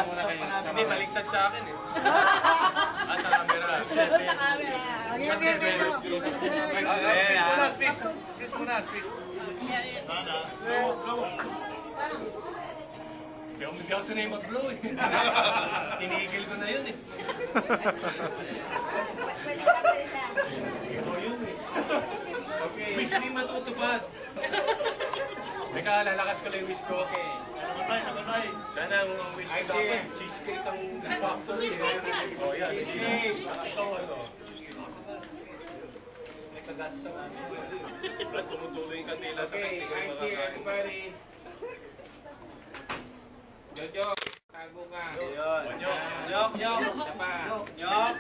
Hindi, baliktad sa akin eh. Sa camera. Sa camera. Speech muna. Sana. Hindi ako sanay mag-blow eh. Tinigil ko na yun eh. Ito yun eh. Okay. Wish mo yung matutupad. Teka, lalakas ko lang yung wish ko. Okay. Nakabay. Sana ang wish ko dapat cheesecake ang factory eh. Oh, yan. Cheesecake. So, ano? May kagasa sa mga. Brad, tumutuloy yung kandila sa kanila. Okay, I see everybody. Jojo, tago ka. Nyok. Isa pa. Nyok.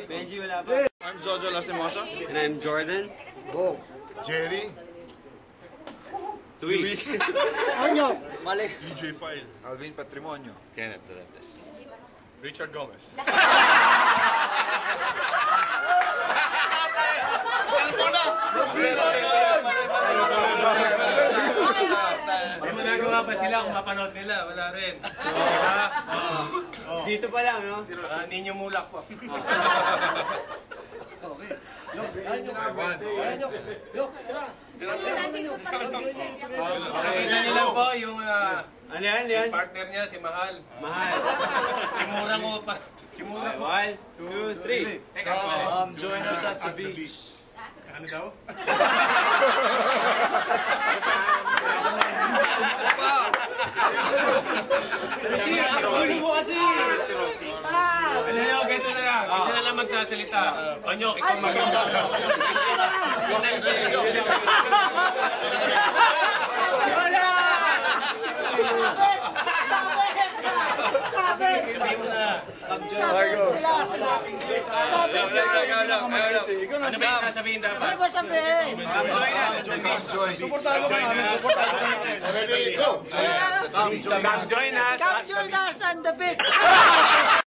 Benji, wala ba? I'm Jojo Lastimosa. And I'm Jordan. Bo. Jerry. Luis. Anyok. Malik. DJ File. Alvin Patrimonio. Kenneth Dorantes. Richard Gomez. May magagawa pa sila kung mapanood nila? Wala rin. Diba? Dito pa lang, no? Saka ninyo mulak po. Nakita nila po yung Ano yan? partner niya, si Mahal. Mahal. Simura ko pa. Simura ko. 1, 2, 3. Teka, Join us at the beach. ano daw? Ulo mo kasi. Ano nyo, ganito na lang. Isa na lang magsasalita. Onyok, ikaw maganda. Sabihin mo na. Ano ba yung sasabihin dapat? Ano ba sabihin? Ready, go! Come join us. Come join us on the beach!